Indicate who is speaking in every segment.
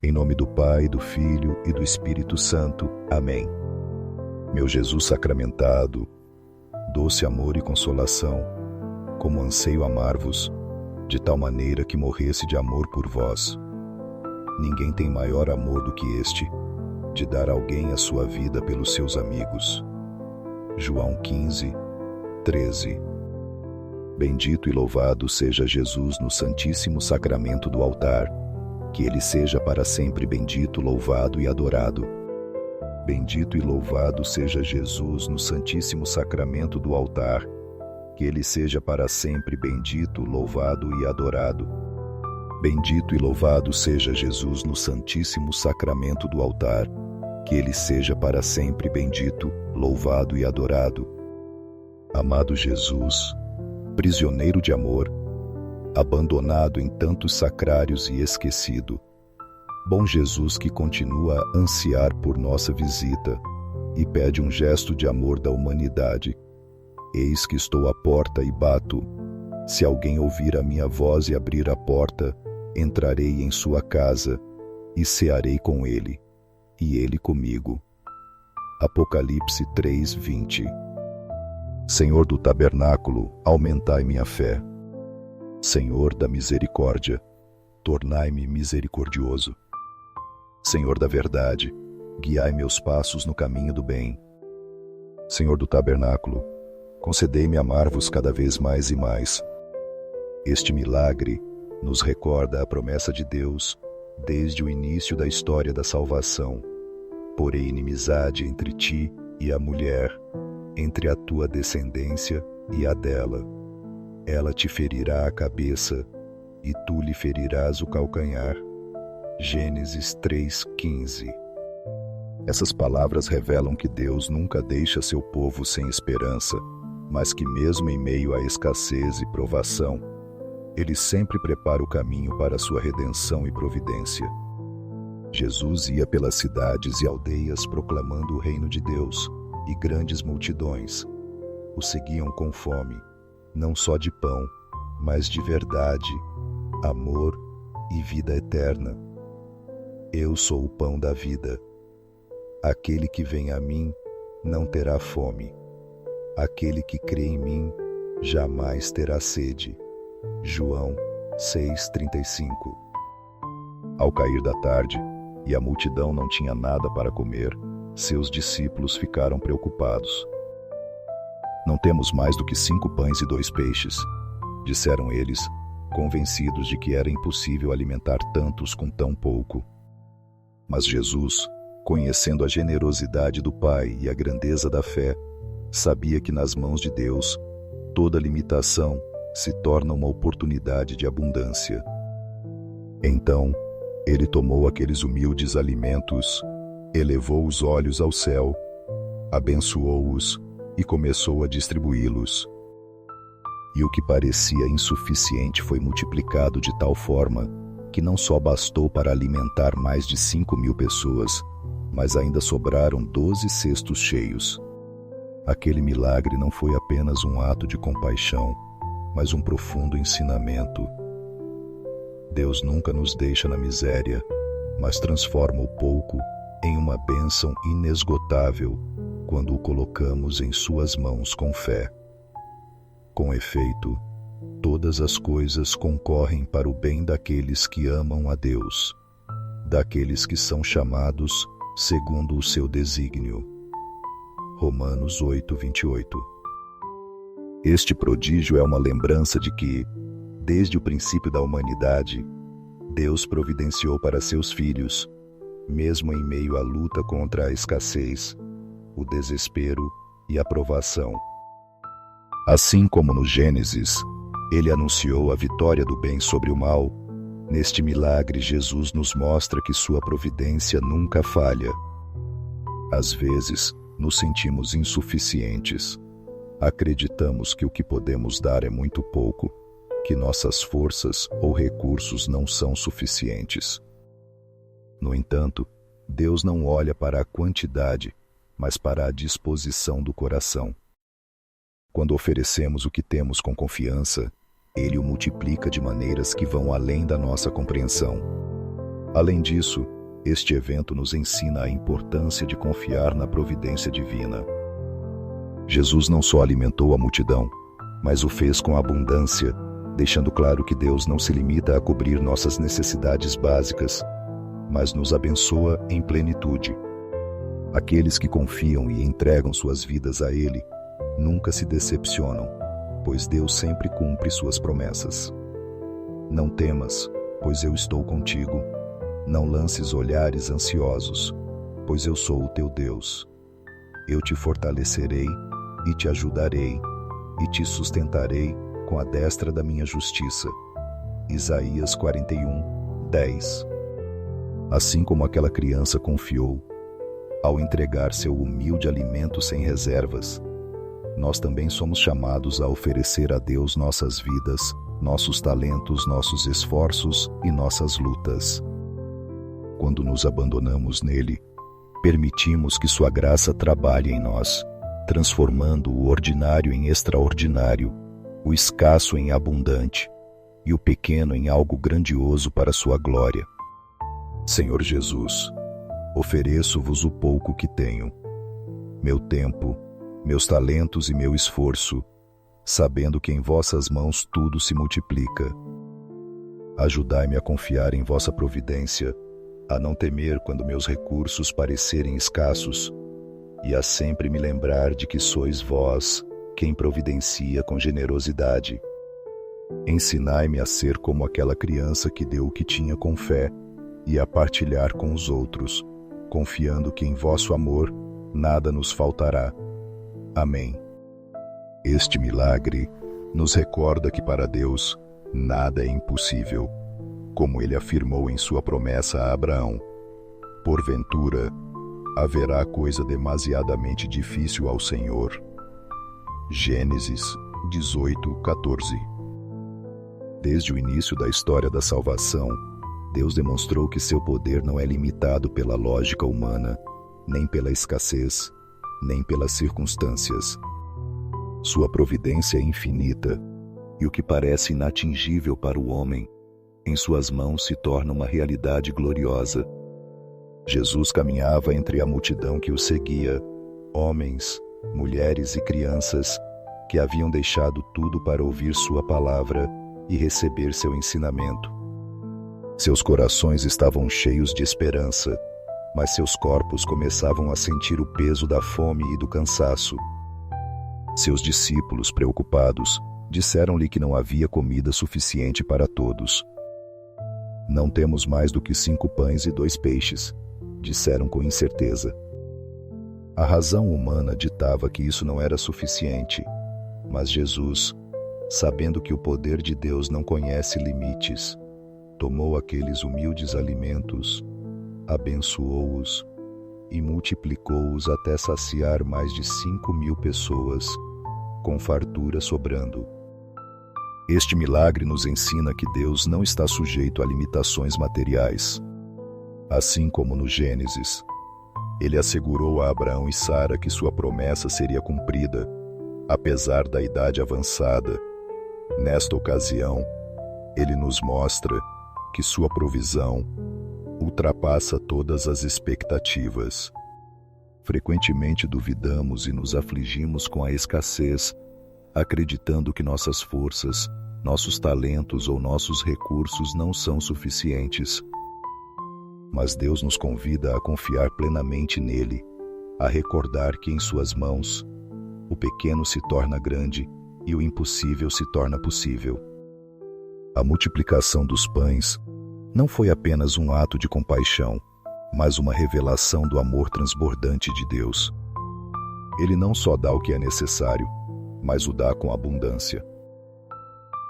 Speaker 1: Em nome do Pai, do Filho e do Espírito Santo. Amém. Meu Jesus sacramentado, doce amor e consolação, como anseio amar-vos, de tal maneira que morresse de amor por vós. Ninguém tem maior amor do que este, de dar alguém a sua vida pelos seus amigos. João 15, 13. Bendito e louvado seja Jesus no Santíssimo Sacramento do altar, que ele seja para sempre bendito, louvado e adorado. Bendito e louvado seja Jesus no Santíssimo Sacramento do altar, que ele seja para sempre bendito, louvado e adorado. Bendito e louvado seja Jesus no Santíssimo Sacramento do altar, que ele seja para sempre bendito, louvado e adorado. Amado Jesus, prisioneiro de amor, abandonado em tantos sacrários e esquecido, bom Jesus que continua a ansiar por nossa visita e pede um gesto de amor da humanidade. Eis que estou à porta e bato. Se alguém ouvir a minha voz e abrir a porta, entrarei em sua casa e cearei com ele, e ele comigo. Apocalipse 3:20. Senhor do tabernáculo, aumentai minha fé. Senhor da misericórdia, tornai-me misericordioso. Senhor da verdade, guiai meus passos no caminho do bem. Senhor do tabernáculo, concedei-me amar-vos cada vez mais e mais. Este milagre nos recorda a promessa de Deus desde o início da história da salvação. Porém inimizade entre ti e a mulher, entre a tua descendência e a dela. Ela te ferirá a cabeça, e tu lhe ferirás o calcanhar. Gênesis 3:15. Essas palavras revelam que Deus nunca deixa seu povo sem esperança, mas que mesmo em meio à escassez e provação, Ele sempre prepara o caminho para a sua redenção e providência. Jesus ia pelas cidades e aldeias proclamando o reino de Deus, e grandes multidões o seguiam com fome, não só de pão, mas de verdade, amor e vida eterna. Eu sou o pão da vida. Aquele que vem a mim não terá fome. Aquele que crê em mim jamais terá sede. João 6:35. Ao cair da tarde, e a multidão não tinha nada para comer, seus discípulos ficaram preocupados. Não temos mais do que 5 pães e 2 peixes, disseram eles, convencidos de que era impossível alimentar tantos com tão pouco. Mas Jesus, conhecendo a generosidade do Pai e a grandeza da fé, sabia que nas mãos de Deus, toda limitação se torna uma oportunidade de abundância. Então, ele tomou aqueles humildes alimentos, elevou os olhos ao céu, abençoou-os e começou a distribuí-los. E o que parecia insuficiente foi multiplicado de tal forma que não só bastou para alimentar mais de 5.000 pessoas, mas ainda sobraram 12 cestos cheios. Aquele milagre não foi apenas um ato de compaixão, mas um profundo ensinamento. Deus nunca nos deixa na miséria, mas transforma o pouco em uma bênção inesgotável quando o colocamos em suas mãos com fé. Com efeito, todas as coisas concorrem para o bem daqueles que amam a Deus, daqueles que são chamados segundo o seu desígnio. Romanos 8:28. Este prodígio é uma lembrança de que, desde o princípio da humanidade, Deus providenciou para seus filhos, mesmo em meio à luta contra a escassez, o desespero e a provação. Assim como no Gênesis, ele anunciou a vitória do bem sobre o mal, neste milagre Jesus nos mostra que sua providência nunca falha. Às vezes, nos sentimos insuficientes. Acreditamos que o que podemos dar é muito pouco, que nossas forças ou recursos não são suficientes. No entanto, Deus não olha para a quantidade, mas para a disposição do coração. Quando oferecemos o que temos com confiança, Ele o multiplica de maneiras que vão além da nossa compreensão. Além disso, este evento nos ensina a importância de confiar na providência divina. Jesus não só alimentou a multidão, mas o fez com abundância, deixando claro que Deus não se limita a cobrir nossas necessidades básicas, mas nos abençoa em plenitude. Aqueles que confiam e entregam suas vidas a Ele nunca se decepcionam, pois Deus sempre cumpre suas promessas. Não temas, pois eu estou contigo. Não lances olhares ansiosos, pois eu sou o teu Deus. Eu te fortalecerei e te ajudarei, e te sustentarei com a destra da minha justiça. Isaías 41:10. Assim como aquela criança confiou, ao entregar seu humilde alimento sem reservas, nós também somos chamados a oferecer a Deus nossas vidas, nossos talentos, nossos esforços e nossas lutas. Quando nos abandonamos nele, permitimos que sua graça trabalhe em nós, transformando o ordinário em extraordinário, o escasso em abundante e o pequeno em algo grandioso para sua glória. Senhor Jesus, ofereço-vos o pouco que tenho, meu tempo, meus talentos e meu esforço, sabendo que em vossas mãos tudo se multiplica. Ajudai-me a confiar em vossa providência, a não temer quando meus recursos parecerem escassos, e a sempre me lembrar de que sois vós quem providencia com generosidade. Ensinai-me a ser como aquela criança que deu o que tinha com fé e a partilhar com os outros, confiando que em vosso amor nada nos faltará. Amém. Este milagre nos recorda que para Deus nada é impossível, como ele afirmou em sua promessa a Abraão. Porventura, haverá coisa demasiadamente difícil ao Senhor. Gênesis 18:14. Desde o início da história da salvação, Deus demonstrou que seu poder não é limitado pela lógica humana, nem pela escassez, nem pelas circunstâncias. Sua providência é infinita, e o que parece inatingível para o homem, em suas mãos se torna uma realidade gloriosa. Jesus caminhava entre a multidão que o seguia, homens, mulheres e crianças que haviam deixado tudo para ouvir sua palavra e receber seu ensinamento. Seus corações estavam cheios de esperança, mas seus corpos começavam a sentir o peso da fome e do cansaço. Seus discípulos, preocupados, disseram-lhe que não havia comida suficiente para todos. Não temos mais do que 5 pães e 2 peixes, disseram com incerteza. A razão humana ditava que isso não era suficiente, mas Jesus, sabendo que o poder de Deus não conhece limites, tomou aqueles humildes alimentos, abençoou-os e multiplicou-os até saciar mais de 5.000 pessoas, com fartura sobrando. Este milagre nos ensina que Deus não está sujeito a limitações materiais. Assim como no Gênesis, ele assegurou a Abraão e Sara que sua promessa seria cumprida, apesar da idade avançada. Nesta ocasião, ele nos mostra que sua provisão ultrapassa todas as expectativas. Frequentemente duvidamos e nos afligimos com a escassez, acreditando que nossas forças, nossos talentos ou nossos recursos não são suficientes. Mas Deus nos convida a confiar plenamente nele, a recordar que em suas mãos o pequeno se torna grande e o impossível se torna possível. A multiplicação dos pães não foi apenas um ato de compaixão, mas uma revelação do amor transbordante de Deus. Ele não só dá o que é necessário, mas o dá com abundância.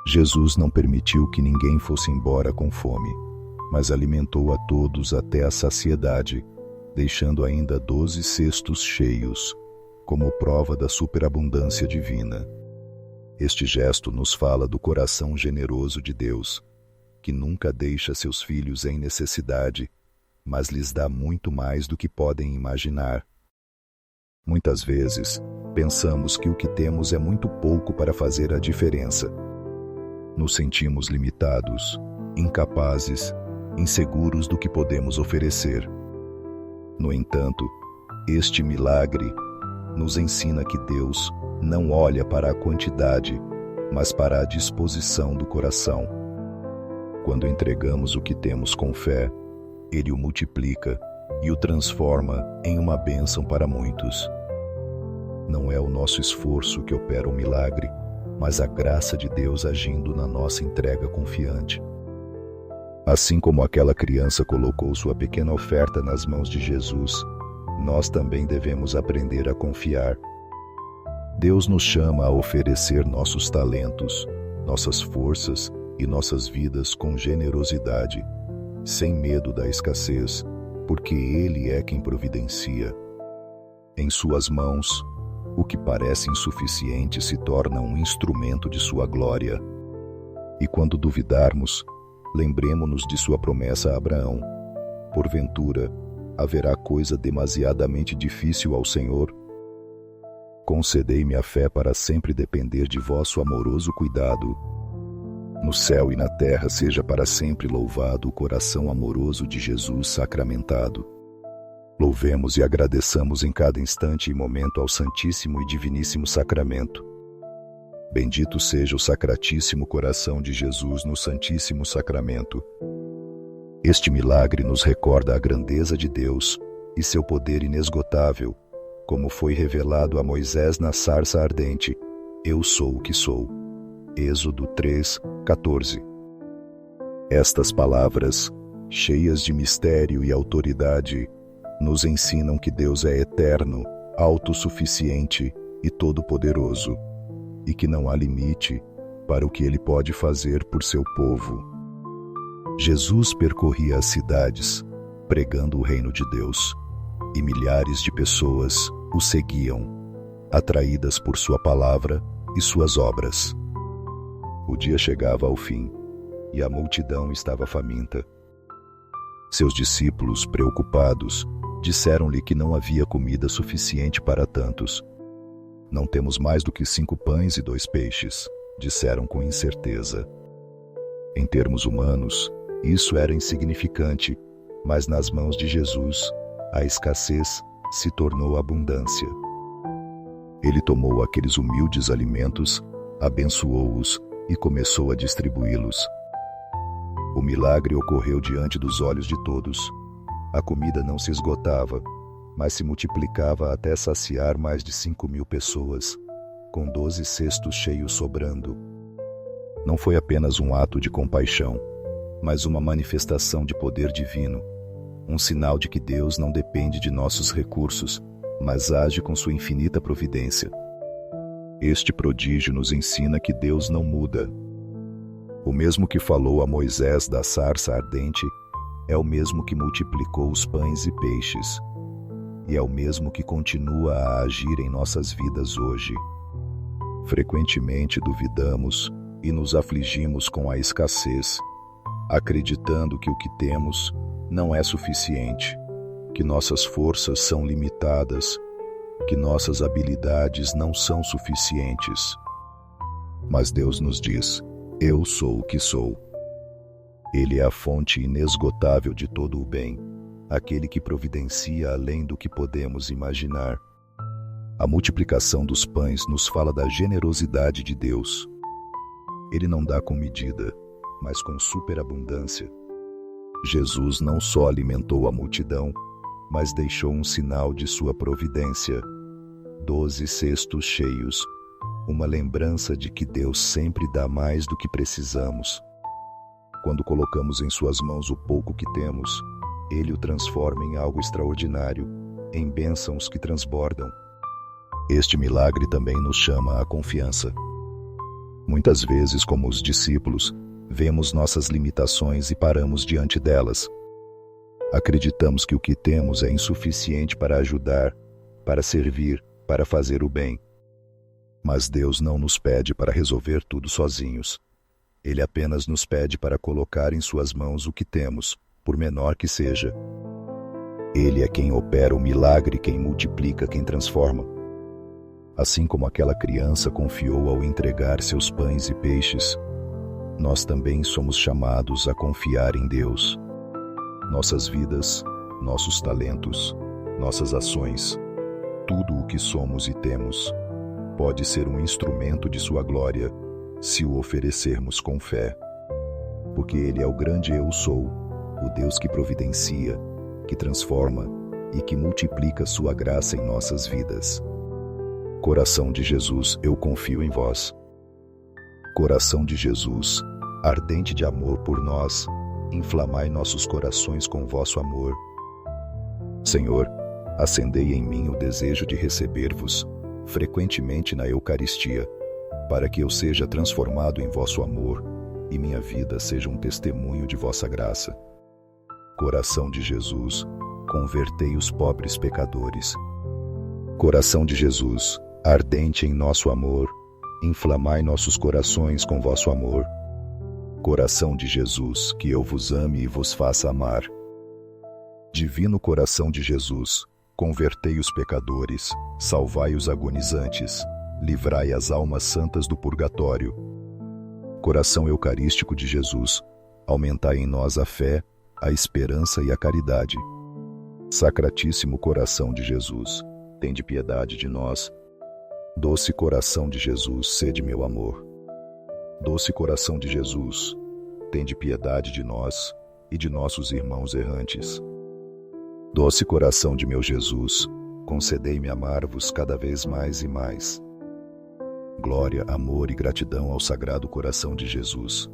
Speaker 1: Jesus não permitiu que ninguém fosse embora com fome, mas alimentou a todos até a saciedade, deixando ainda 12 cestos cheios, como prova da superabundância divina. Este gesto nos fala do coração generoso de Deus, que nunca deixa seus filhos em necessidade, mas lhes dá muito mais do que podem imaginar. Muitas vezes, pensamos que o que temos é muito pouco para fazer a diferença. Nos sentimos limitados, incapazes inseguros do que podemos oferecer. No entanto, este milagre nos ensina que Deus não olha para a quantidade, mas para a disposição do coração. Quando entregamos o que temos com fé, Ele o multiplica e o transforma em uma bênção para muitos. Não é o nosso esforço que opera o milagre, mas a graça de Deus agindo na nossa entrega confiante. Assim como aquela criança colocou sua pequena oferta nas mãos de Jesus, nós também devemos aprender a confiar. Deus nos chama a oferecer nossos talentos, nossas forças e nossas vidas com generosidade, sem medo da escassez, porque Ele é quem providencia. Em suas mãos, o que parece insuficiente se torna um instrumento de sua glória. E quando duvidarmos, lembremo-nos de sua promessa a Abraão. Porventura, haverá coisa demasiadamente difícil ao Senhor? Concedei-me a fé para sempre depender de vosso amoroso cuidado. No céu e na terra seja para sempre louvado o coração amoroso de Jesus sacramentado. Louvemos e agradeçamos em cada instante e momento ao Santíssimo e Diviníssimo Sacramento. Bendito seja o Sacratíssimo Coração de Jesus no Santíssimo Sacramento. Este milagre nos recorda a grandeza de Deus e seu poder inesgotável, como foi revelado a Moisés na sarça ardente. Eu sou o que sou. Êxodo 3:14. Estas palavras, cheias de mistério e autoridade, nos ensinam que Deus é eterno, autossuficiente e todo-poderoso, e que não há limite para o que Ele pode fazer por seu povo. Jesus percorria as cidades, pregando o reino de Deus, e milhares de pessoas o seguiam, atraídas por sua palavra e suas obras. O dia chegava ao fim, e a multidão estava faminta. Seus discípulos, preocupados, disseram-lhe que não havia comida suficiente para tantos. Não temos mais do que 5 pães e 2 peixes, disseram com incerteza. Em termos humanos, isso era insignificante, mas nas mãos de Jesus, a escassez se tornou abundância. Ele tomou aqueles humildes alimentos, abençoou-os e começou a distribuí-los. O milagre ocorreu diante dos olhos de todos. A comida não se esgotava, mas se multiplicava até saciar mais de 5.000 pessoas, com 12 cestos cheios sobrando. Não foi apenas um ato de compaixão, mas uma manifestação de poder divino, um sinal de que Deus não depende de nossos recursos, mas age com sua infinita providência. Este prodígio nos ensina que Deus não muda. O mesmo que falou a Moisés da sarça ardente é o mesmo que multiplicou os pães e peixes, e é o mesmo que continua a agir em nossas vidas hoje. Frequentemente duvidamos e nos afligimos com a escassez, acreditando que o que temos não é suficiente, que nossas forças são limitadas, que nossas habilidades não são suficientes. Mas Deus nos diz: eu sou o que sou. Ele é a fonte inesgotável de todo o bem, aquele que providencia além do que podemos imaginar. A multiplicação dos pães nos fala da generosidade de Deus. Ele não dá com medida, mas com superabundância. Jesus não só alimentou a multidão, mas deixou um sinal de sua providência: 12 cestos cheios, uma lembrança de que Deus sempre dá mais do que precisamos. Quando colocamos em suas mãos o pouco que temos, Ele o transforma em algo extraordinário, em bênçãos que transbordam. Este milagre também nos chama à confiança. Muitas vezes, como os discípulos, vemos nossas limitações e paramos diante delas. Acreditamos que o que temos é insuficiente para ajudar, para servir, para fazer o bem. Mas Deus não nos pede para resolver tudo sozinhos. Ele apenas nos pede para colocar em suas mãos o que temos, por menor que seja. Ele é quem opera o milagre, quem multiplica, quem transforma. Assim como aquela criança confiou ao entregar seus pães e peixes, nós também somos chamados a confiar em Deus, nossas vidas, nossos talentos, nossas ações, tudo o que somos e temos, pode ser um instrumento de sua glória se o oferecermos com fé. Porque Ele é o grande Eu Sou, o Deus que providencia, que transforma e que multiplica sua graça em nossas vidas. Coração de Jesus, eu confio em vós. Coração de Jesus, ardente de amor por nós, inflamai nossos corações com vosso amor. Senhor, acendei em mim o desejo de receber-vos frequentemente na Eucaristia, para que eu seja transformado em vosso amor e minha vida seja um testemunho de vossa graça. Coração de Jesus, convertei os pobres pecadores. Coração de Jesus, ardente em nosso amor, inflamai nossos corações com vosso amor. Coração de Jesus, que eu vos ame e vos faça amar. Divino coração de Jesus, convertei os pecadores, salvai os agonizantes, livrai as almas santas do purgatório. Coração eucarístico de Jesus, aumentai em nós a fé, a esperança e a caridade. Sacratíssimo coração de Jesus, tende piedade de nós. Doce coração de Jesus, sede meu amor. Doce coração de Jesus, tende piedade de nós e de nossos irmãos errantes. Doce coração de meu Jesus, concedei-me amar-vos cada vez mais e mais. Glória, amor e gratidão ao Sagrado Coração de Jesus.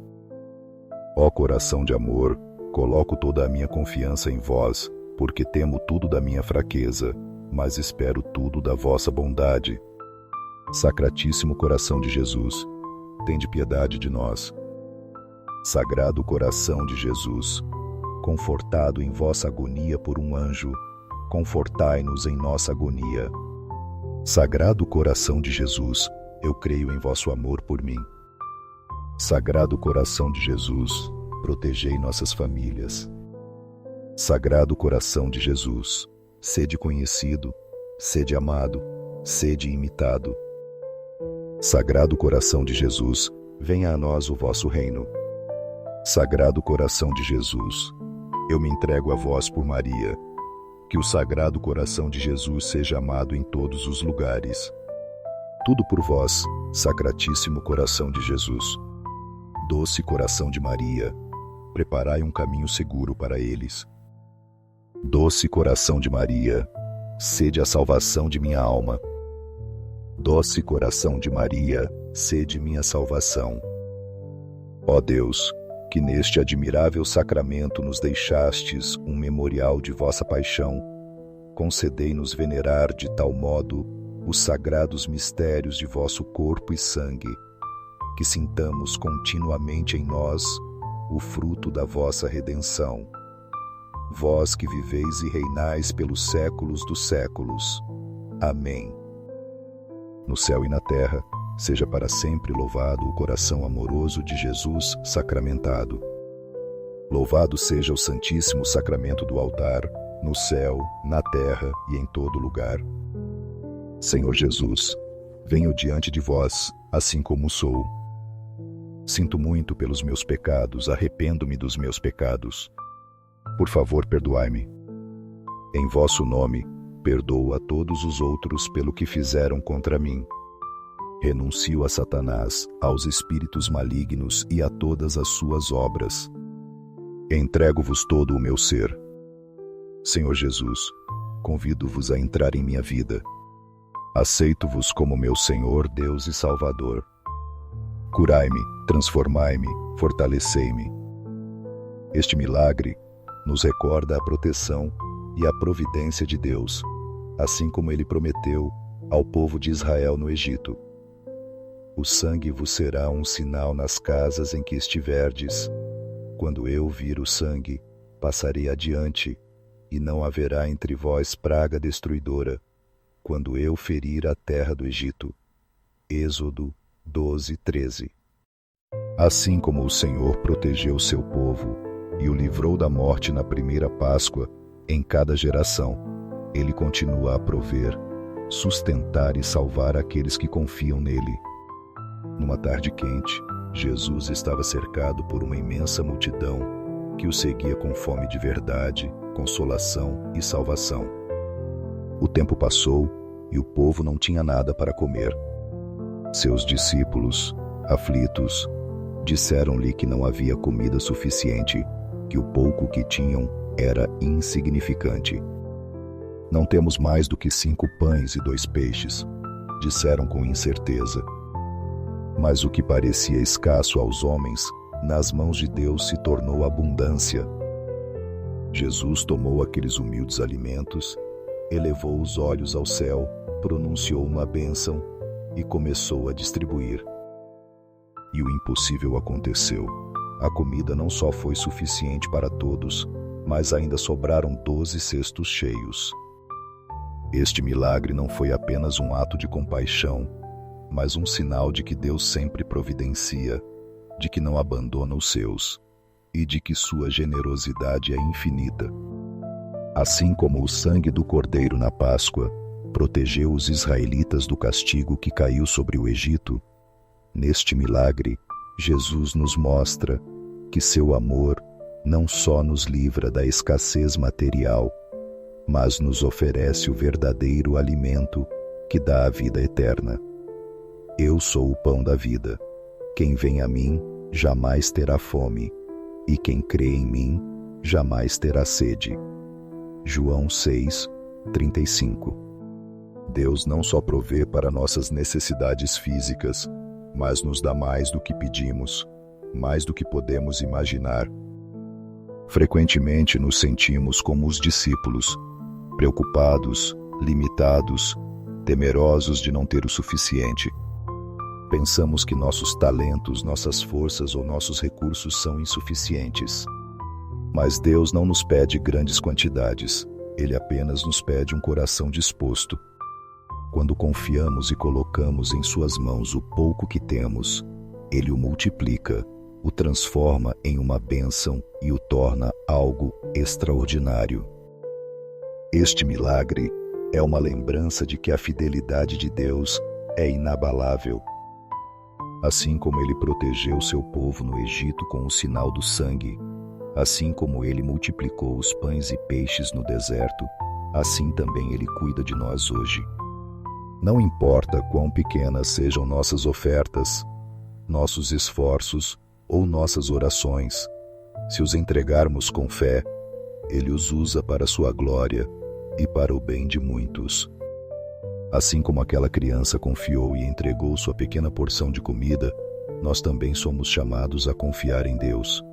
Speaker 1: Ó coração de amor, coloco toda a minha confiança em vós, porque temo tudo da minha fraqueza, mas espero tudo da vossa bondade. Sacratíssimo coração de Jesus, tende piedade de nós. Sagrado coração de Jesus, confortado em vossa agonia por um anjo, confortai-nos em nossa agonia. Sagrado coração de Jesus, eu creio em vosso amor por mim. Sagrado coração de Jesus, protegei nossas famílias. Sagrado coração de Jesus, sede conhecido, sede amado, sede imitado. Sagrado coração de Jesus, venha a nós o vosso reino. Sagrado coração de Jesus, eu me entrego a vós por Maria. Que o Sagrado Coração de Jesus seja amado em todos os lugares. Tudo por vós, Sacratíssimo Coração de Jesus. Doce Coração de Maria, preparai um caminho seguro para eles. Doce Coração de Maria, sede a salvação de minha alma. Doce Coração de Maria, sede minha salvação. Ó Deus, que neste admirável sacramento nos deixastes um memorial de vossa paixão, concedei-nos venerar de tal modo os sagrados mistérios de vosso corpo e sangue, que sintamos continuamente em nós o fruto da vossa redenção. Vós que viveis e reinais pelos séculos dos séculos. Amém. No céu e na terra, seja para sempre louvado o coração amoroso de Jesus sacramentado. Louvado seja o Santíssimo Sacramento do altar, no céu, na terra e em todo lugar. Senhor Jesus, venho diante de vós, assim como sou. Sinto muito pelos meus pecados, arrependo-me dos meus pecados. Por favor, perdoai-me. Em vosso nome, perdoo a todos os outros pelo que fizeram contra mim. Renuncio a Satanás, aos espíritos malignos e a todas as suas obras. Entrego-vos todo o meu ser. Senhor Jesus, convido-vos a entrar em minha vida. Aceito-vos como meu Senhor, Deus e Salvador. Curai-me, transformai-me, fortalecei-me. Este milagre nos recorda a proteção e a providência de Deus, assim como Ele prometeu ao povo de Israel no Egito. O sangue vos será um sinal nas casas em que estiverdes. Quando eu vir o sangue, passarei adiante, e não haverá entre vós praga destruidora, quando eu ferir a terra do Egito. Êxodo 12:13. Assim como o Senhor protegeu seu povo e o livrou da morte na primeira Páscoa, em cada geração, Ele continua a prover, sustentar e salvar aqueles que confiam nele. Numa tarde quente, Jesus estava cercado por uma imensa multidão que o seguia com fome de verdade, consolação e salvação. O tempo passou e o povo não tinha nada para comer. Seus discípulos, aflitos, disseram-lhe que não havia comida suficiente, que o pouco que tinham era insignificante. Não temos mais do que 5 pães e 2 peixes, disseram com incerteza. Mas o que parecia escasso aos homens, nas mãos de Deus se tornou abundância. Jesus tomou aqueles humildes alimentos, elevou os olhos ao céu, pronunciou uma bênção e começou a distribuir. E o impossível aconteceu. A comida não só foi suficiente para todos, mas ainda sobraram 12 cestos cheios. Este milagre não foi apenas um ato de compaixão, mas um sinal de que Deus sempre providencia, de que não abandona os seus, e de que sua generosidade é infinita. Assim como o sangue do Cordeiro na Páscoa protegeu os israelitas do castigo que caiu sobre o Egito, neste milagre, Jesus nos mostra que seu amor não só nos livra da escassez material, mas nos oferece o verdadeiro alimento que dá a vida eterna. Eu sou o pão da vida. Quem vem a mim jamais terá fome, e quem crê em mim jamais terá sede. João 6:35. Deus não só provê para nossas necessidades físicas, mas nos dá mais do que pedimos, mais do que podemos imaginar. Frequentemente nos sentimos como os discípulos, preocupados, limitados, temerosos de não ter o suficiente. Pensamos que nossos talentos, nossas forças ou nossos recursos são insuficientes. Mas Deus não nos pede grandes quantidades, Ele apenas nos pede um coração disposto. Quando confiamos e colocamos em suas mãos o pouco que temos, Ele o multiplica, o transforma em uma bênção e o torna algo extraordinário. Este milagre é uma lembrança de que a fidelidade de Deus é inabalável. Assim como Ele protegeu seu povo no Egito com o sinal do sangue, assim como Ele multiplicou os pães e peixes no deserto, assim também Ele cuida de nós hoje. Não importa quão pequenas sejam nossas ofertas, nossos esforços ou nossas orações, se os entregarmos com fé, Ele os usa para sua glória e para o bem de muitos. Assim como aquela criança confiou e entregou sua pequena porção de comida, nós também somos chamados a confiar em Deus.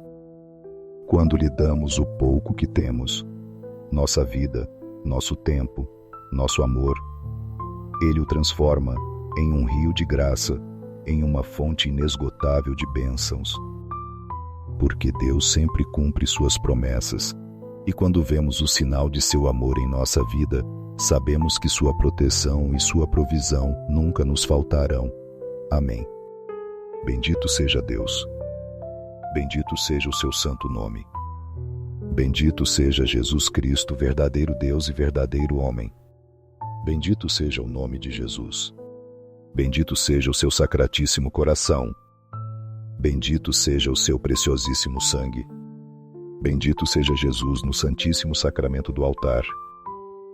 Speaker 1: Quando lhe damos o pouco que temos, nossa vida, nosso tempo, nosso amor, Ele o transforma em um rio de graça, em uma fonte inesgotável de bênçãos. Porque Deus sempre cumpre suas promessas, e quando vemos o sinal de seu amor em nossa vida, sabemos que sua proteção e sua provisão nunca nos faltarão. Amém. Bendito seja Deus. Bendito seja o seu santo nome. Bendito seja Jesus Cristo, verdadeiro Deus e verdadeiro homem. Bendito seja o nome de Jesus. Bendito seja o seu sacratíssimo coração. Bendito seja o seu preciosíssimo sangue. Bendito seja Jesus no santíssimo sacramento do altar.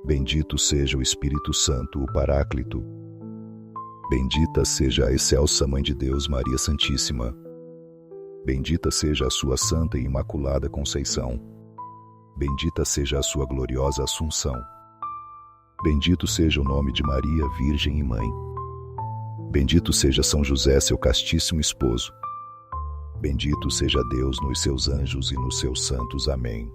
Speaker 1: Bendito seja o Espírito Santo, o Paráclito. Bendita seja a excelsa Mãe de Deus, Maria Santíssima. Bendita seja a sua santa e imaculada Conceição. Bendita seja a sua gloriosa Assunção. Bendito seja o nome de Maria, Virgem e Mãe. Bendito seja São José, seu castíssimo esposo. Bendito seja Deus nos seus anjos e nos seus santos. Amém.